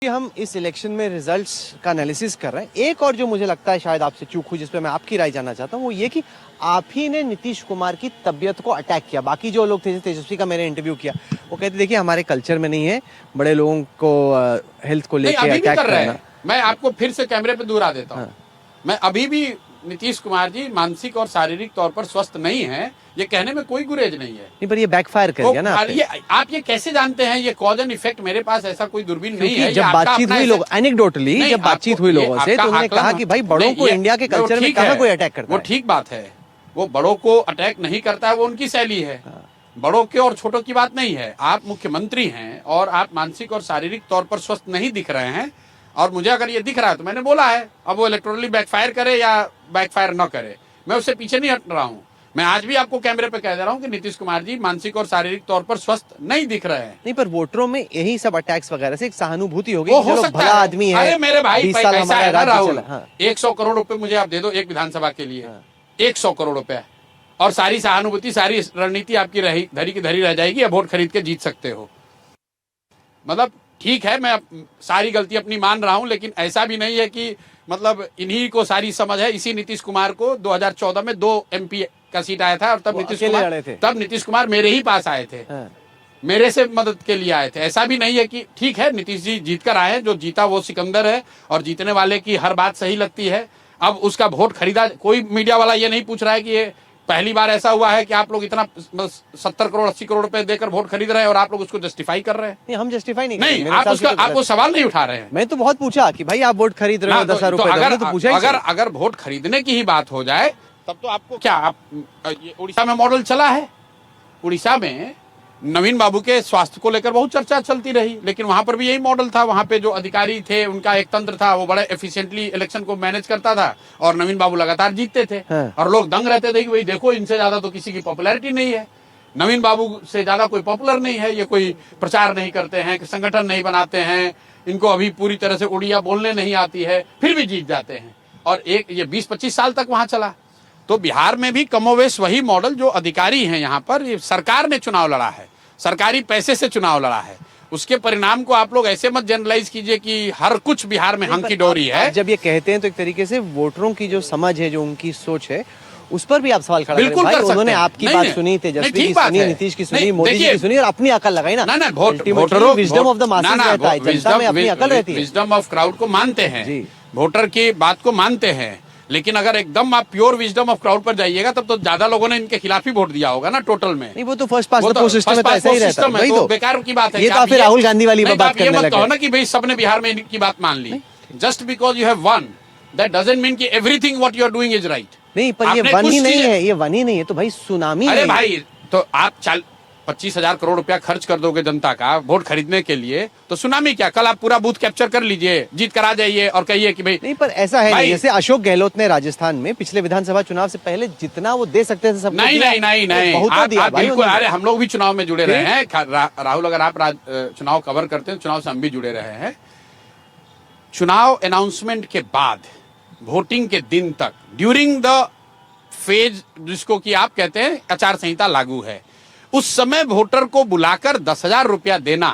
हम इस इलेक्शन में रिजल्ट्स का एनालिसिस कर रहे हैं। एक और जो मुझे लगता है शायद आपसे चूक हुई, जिस पे मैं आपकी राय जानना चाहता हूँ, वो ये कि आप ही ने नीतीश कुमार की तबीयत को अटैक किया। बाकी जो लोग थे, तेजस्वी का मैंने इंटरव्यू किया, वो कहते देखिए हमारे कल्चर में नहीं है बड़े लोगों को हेल्थ को लेकर अटैक करना। मैं आपको फिर से कैमरे पे दूर आ देता हूँ। मैं अभी भी नीतीश कुमार जी मानसिक और शारीरिक तौर पर स्वस्थ नहीं है, ये कहने में कोई गुरेज नहीं है। नहीं, पर ये बैकफायर कर गया ना। आप ये कैसे जानते हैं? ये कॉज एंड इफेक्ट मेरे पास ऐसा कोई दूरबीन नहीं है। जब बातचीत हुई लोग एनेक्डोटली जब बातचीत हुई लोगों से, तो उन्होंने कहा कि भाई बड़ों को इंडिया के कल्चर में कहाँ कोई अटैक करता है। वो ठीक बात है, वो बड़ों को अटैक नहीं करता है, वो उनकी शैली है। बड़ों के और छोटों की बात नहीं है। आप मुख्यमंत्री हैं और आप मानसिक और शारीरिक तौर पर स्वस्थ नहीं दिख रहे हैं, और मुझे अगर ये दिख रहा है तो मैंने बोला है। अब वो इलेक्टोरली बैकफायर करे या बैकफायर न करे, मैं उससे पीछे नहीं हट रहा हूँ। मैं आज भी आपको कैमरे पे कह दे रहा हूँ कि नीतीश कुमार जी मानसिक और शारीरिक तौर पर स्वस्थ नहीं दिख रहे हैं। नहीं, पर वोटरों में यही सब अटैक्स वगैरह से एक सहानुभूति होगी। हो सकता भला आदमी है। अरे मेरे भाई, 20 साल ऐसा है ना राहुल, 100 करोड़ रुपए मुझे आप दे दो एक विधानसभा के लिए, 100 करोड़ रुपए, और सारी सहानुभूति, सारी रणनीति आपकी धरी की धरी रह जाएगी, या वोट खरीद के जीत सकते हो। मतलब ठीक है, मैं सारी गलती अपनी मान रहा हूं, लेकिन ऐसा भी नहीं है कि मतलब इन्हीं को सारी समझ है। इसी नीतीश कुमार को 2014 में 2 MP का सीट आया था, और तब नीतीश कुमार मेरे ही पास आए थे। मेरे से मदद के लिए आए थे। ऐसा भी नहीं है कि ठीक है नीतीश जी जीत कर आए, जो जीता वो सिकंदर है, और जीतने वाले की हर बात सही लगती है। अब उसका वोट खरीदा, कोई मीडिया वाला ये नहीं पूछ रहा है कि ये पहली बार ऐसा हुआ है कि आप लोग इतना 70 करोड़ 80 करोड़ रुपए देकर वोट खरीद रहे हैं और आप लोग उसको जस्टिफाई कर रहे हैं। नहीं, हम जस्टिफाई नहीं आप वो सवाल नहीं उठा रहे हैं। मैं तो बहुत पूछा कि भाई आप वोट खरीद रहे हो 10,000 रुपए, अगर वोट खरीदने की ही बात हो जाए तब तो आपको क्या, आप उड़ीसा में मॉडल चला है। उड़ीसा में नवीन बाबू के स्वास्थ्य को लेकर बहुत चर्चा चलती रही, लेकिन वहां पर भी यही मॉडल था। वहां पे जो अधिकारी थे उनका एक तंत्र था, वो बड़े एफिशिएंटली इलेक्शन को मैनेज करता था, और नवीन बाबू लगातार जीतते थे। और लोग दंग रहते थे कि भाई देखो, इनसे ज्यादा तो किसी की पॉपुलैरिटी नहीं है, नवीन बाबू से ज्यादा कोई पॉपुलर नहीं है, ये कोई प्रचार नहीं करते हैं, संगठन नहीं बनाते हैं, इनको अभी पूरी तरह से उड़िया बोलने नहीं आती है, फिर भी जीत जाते हैं। और ये 20-25 साल तक वहां चला। तो बिहार में भी कमोवेश वही मॉडल, जो अधिकारी हैं यहाँ पर, ये सरकार ने चुनाव लड़ा है, सरकारी पैसे से चुनाव लड़ा है। उसके परिणाम को आप लोग ऐसे मत जनरलाइज कीजिए कि हर कुछ बिहार में हंकी डोरी है। जब ये कहते हैं तो एक तरीके से वोटरों की जो समझ है, जो उनकी सोच है, उस पर भी आप सवाल खड़ा बिल्कुल कर सकते हैं। उन्होंने आपकी बात सुनी, तेजस्वी की सुनी, नीतीश की सुनी, मोदी जी की सुनी, और अपनी अकल लगाई ना। वोटरों विजडम ऑफ द मासेस रहता है, जनता में अपनी अकल रहती है। विजडम ऑफ क्राउड को मानते हैं, वोटर की बात को मानते हैं, लेकिन अगर एकदम आप प्योर विजडम ऑफ क्राउड पर जाइएगा तब तो ज्यादा लोगों ने इनके खिलाफ ही वोट दिया होगा ना टोटल में। नहीं, वो तो first pass the post system है, ऐसा ही रहता है। तो बेकार की बात है। ये तो फिर राहुल गांधी वाली बात करने लगे हो ना कि भाई सबने बिहार में इनकी बात मान ली। Just because you have one, that doesn't mean कि everything what you are doing is right. नहीं, पर ये वन ही नहीं है, ये वन ही नहीं है तो भाई सुनामी। अरे भाई, तो आप 25,000 करोड़ रुपया खर्च कर दोगे जनता का वोट खरीदने के लिए, तो सुनामी क्या? कल आप पूरा बूथ कैप्चर कर लीजिए, जीत कर आ जाइए और कहिए कि भाई। नहीं, पर ऐसा है नहीं, जैसे अशोक गहलोत ने राजस्थान में पिछले विधानसभा चुनाव से पहले जितना वो दे सकते थे सब नहीं, आप बिल्कुल। अरे हम लोग भी चुनाव में जुड़े रहे हैं राहुल, अगर आप चुनाव कवर करते हैं, चुनाव से हम भी जुड़े रहे हैं। चुनाव अनाउंसमेंट के बाद वोटिंग के दिन तक, ड्यूरिंग द फेज जिसको कि आप कहते हैं आचार संहिता लागू है, उस समय वोटर को बुलाकर 10,000 रुपया देना,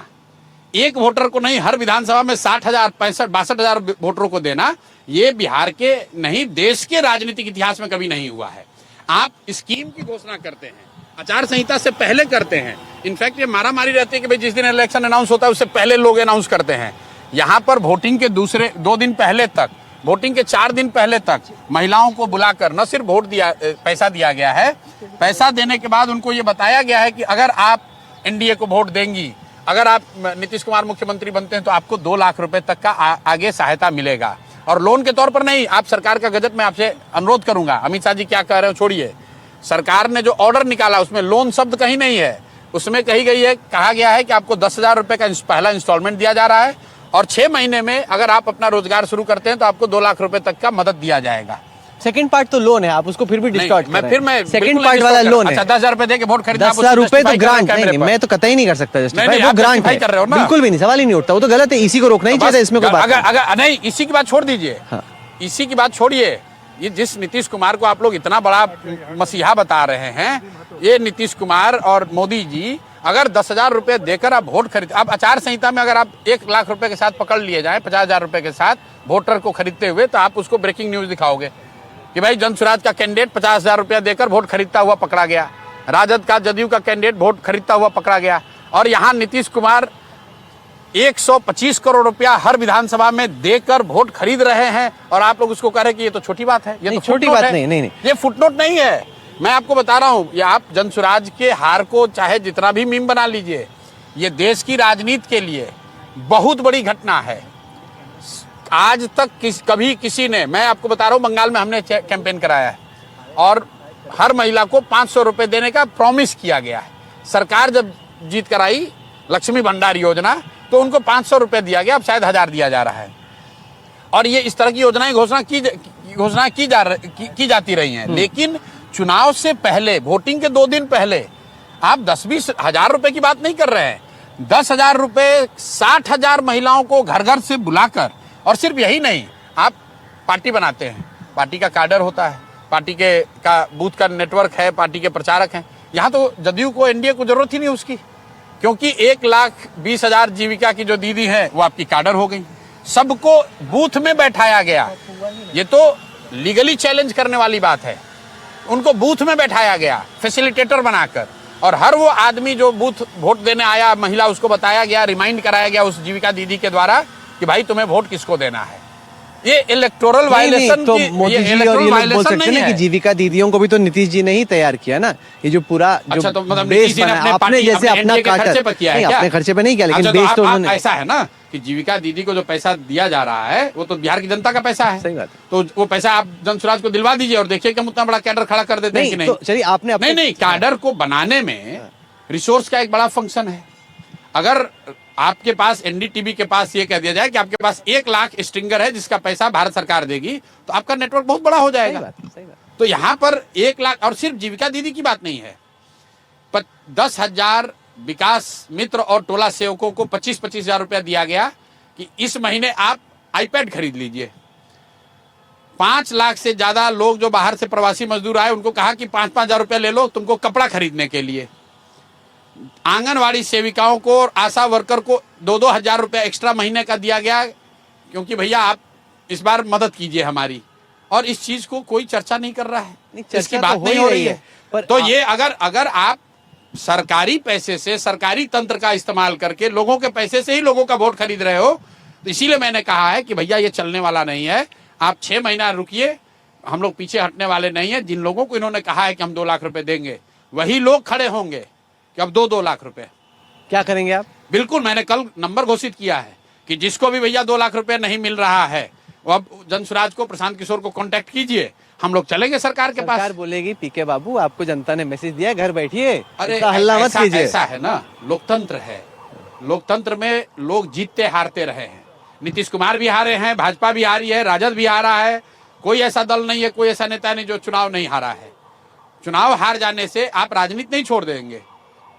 एक वोटर को नहीं, हर विधानसभा में 60,000 62,000 वोटरों को देना, ये बिहार के नहीं देश के राजनीतिक इतिहास में कभी नहीं हुआ है। आप स्कीम की घोषणा करते हैं, आचार संहिता से पहले करते हैं। इनफैक्ट ये मारामारी रहती है कि भाई जिस दिन इलेक्शन अनाउंस होता है उससे पहले लोग अनाउंस करते हैं। यहाँ पर वोटिंग के 2 दिन पहले तक, वोटिंग के 4 दिन पहले तक महिलाओं को बुलाकर न सिर्फ पैसा दिया गया है, पैसा देने के बाद उनको ये बताया गया है कि अगर आप एनडीए को वोट देंगी, अगर आप नीतीश कुमार मुख्यमंत्री बनते हैं तो आपको 2 लाख रुपए तक का आगे सहायता मिलेगा, और लोन के तौर पर नहीं। आप सरकार का गजट में आपसे अनुरोध करूंगा, अमित शाह जी क्या कह रहे हो छोड़िए, सरकार ने जो ऑर्डर निकाला उसमें लोन शब्द कहीं नहीं है। उसमें कहा गया है कि आपको 10,000 रुपए का पहला इंस्टॉलमेंट दिया जा रहा है, और 6 महीने में अगर आप अपना रोजगार शुरू करते हैं तो आपको 2 लाख रुपए तक का मदद दिया जाएगा। सेकंड पार्ट तो लोन है, आप उसको फिर भी डिस्टॉर्ट कर रहे हैं। सेकंड पार्ट वाला लोन है। अच्छा, 10,000 रुपए देके वोट खरीदना, 10,000 रुपए तो ग्रांट नहीं, मैं तो कतई नहीं कर सकता जस्टिफाई, वो ग्रांट है, बिल्कुल भी नहीं, सवाल ही नहीं उठता, वो तो गलत है, इसी को रोकना ही चाहिए। इसमें कोई बात अगर नहीं, इसी की बात छोड़ दीजिए, इसी की बात छोड़िए। ये जिस नीतीश कुमार को आप लोग इतना बड़ा मसीहा बता रहे हैं, ये नीतीश कुमार और मोदी जी अगर 10,000 रुपए देकर आप वोट खरीद, अब आचार संहिता में अगर आप 1 लाख रुपए के साथ पकड़ लिए जाए 50,000 रुपए के साथ वोटर को खरीदते हुए, तो आप उसको ब्रेकिंग न्यूज दिखाओगे कि भाई जनसुराज का कैंडिडेट 50,000 रुपया देकर वोट खरीदता हुआ पकड़ा गया, राजद का जदयू का कैंडिडेट वोट खरीदता हुआ पकड़ा गया, और यहाँ नीतीश कुमार 125 करोड़ रुपया हर विधानसभा में देकर वोट खरीद रहे हैं, और आप लोग उसको कह रहे हैं कि ये तो छोटी बात है। ये तो छोटी बात नहीं, ये फुटनोट नहीं है। मैं आपको बता रहा हूं, ये आप जनसुराज के हार को चाहे जितना भी मीम बना लीजिए, ये देश की राजनीति के लिए बहुत बड़ी घटना है। आज तक कभी किसी ने, मैं आपको बता रहा हूं, बंगाल में हमने कैंपेन कराया है और हर महिला को 500 रुपए देने का प्रॉमिस किया गया है। सरकार जब जीत कर आई लक्ष्मी भंडार योजना, तो उनको 500 रुपए दिया गया, अब शायद 1000 दिया जा रहा है। और ये इस तरह की योजनाएं घोषणा की जाती रही हैं। लेकिन चुनाव से पहले, वोटिंग के 2 दिन पहले आप 10-20 हजार रुपए की बात नहीं कर रहे हैं। 10,000 रुपए 60,000 महिलाओं को घर घर से बुलाकर, और सिर्फ यही नहीं, आप पार्टी बनाते हैं, पार्टी का कैडर होता है, पार्टी के का बूथ का नेटवर्क है, पार्टी के प्रचारक हैं। यहाँ तो जदयू को, एनडीए को जरूरत ही नहीं उसकी, क्योंकि 1,20,000 जीविका की जो दीदी है वो आपकी कैडर हो गई। सबको बूथ में बैठाया गया, ये तो लीगली चैलेंज करने वाली बात है। उनको बूथ में बैठाया गया फैसिलिटेटर बनाकर, और हर वो आदमी जो बूथ वोट देने आया महिला, उसको बताया गया, रिमाइंड कराया गया उस जीविका दीदी के द्वारा कि भाई तुम्हें वोट किसको देना है। ये इलेक्टोरल वायलेशन, तो मोदी जी और ये लोग बोल सकते हैं कि जीविका दीदियों को भी तो नीतीश जी ने ही तैयार किया ना। ये जो पूरा अच्छा, तो मतलब बेस बना, आपने जैसे अपना खर्चे पे किया है, अपने खर्चे पे नहीं किया, लेकिन बेस तो उन्होंने। ऐसा है ना कि जीविका दीदी को जो पैसा दिया जा रहा है वो तो बिहार की जनता का पैसा है। सही बात है। तो वो पैसा आप जनसुराज को दिलवा दीजिए और देखिए कि हम उतना बड़ा कैडर खड़ा कर देते हैं कि नहीं। चलिए, आपने नहीं, कैडर को बनाने में रिसोर्स का एक बड़ा फंक्शन है। अगर आपके पास, एनडीटीवी के पास ये कह दिया जाए कि आपके पास 1 लाख स्ट्रिंगर है जिसका पैसा भारत सरकार देगी, तो आपका नेटवर्क बहुत बड़ा हो जाएगा। सही बात। तो यहाँ पर 1 लाख, और सिर्फ जीविका दीदी की बात नहीं है, 10,000 विकास मित्र और टोला सेवकों को 25-25 हजार रुपया दिया गया कि इस महीने आप आईपैड खरीद लीजिए। 5 लाख से ज्यादा लोग जो बाहर से प्रवासी मजदूर आए, उनको कहा कि 5-5 हजार रुपया ले लो तुमको कपड़ा खरीदने के लिए। आंगनवाड़ी सेविकाओं को और आशा वर्कर को 2-2 हजार रुपया एक्स्ट्रा महीने का दिया गया, क्योंकि भैया आप इस बार मदद कीजिए हमारी। और इस चीज को कोई चर्चा नहीं कर रहा है, इसकी बात नहीं हो रही है। तो ये अगर आप सरकारी पैसे से, सरकारी तंत्र का इस्तेमाल करके, लोगों के पैसे से ही लोगों का वोट खरीद रहे हो, तो इसीलिए मैंने कहा है कि भैया ये चलने वाला नहीं है। आप 6 महीना रुकिए, हम लोग पीछे हटने वाले नहीं है। जिन लोगों को इन्होंने कहा है कि हम 2 लाख रुपए देंगे, वही लोग खड़े होंगे कि अब 2-2 लाख रुपए। क्या करेंगे आप? बिल्कुल, मैंने कल नंबर घोषित किया है कि जिसको भी भैया 2 लाख रुपए नहीं मिल रहा है, वो अब जनसुराज को, प्रशांत किशोर को कांटेक्ट कीजिए, हम लोग चलेंगे सरकार के पास। सरकार बोलेगी पीके बाबू आपको जनता ने मैसेज दिया, घर बैठिए, अरे हल्ला मत कीजिए। ऐसा है ना, लोकतंत्र है, लोकतंत्र में लोग जीतते हारते रहे हैं। नीतीश कुमार भी हारे हैं, भाजपा भी हारी है, राजद भी हारा है। कोई ऐसा दल नहीं है, कोई ऐसा नेता नहीं जो चुनाव नहीं हारा है। चुनाव हार जाने से आप राजनीति नहीं छोड़ देंगे।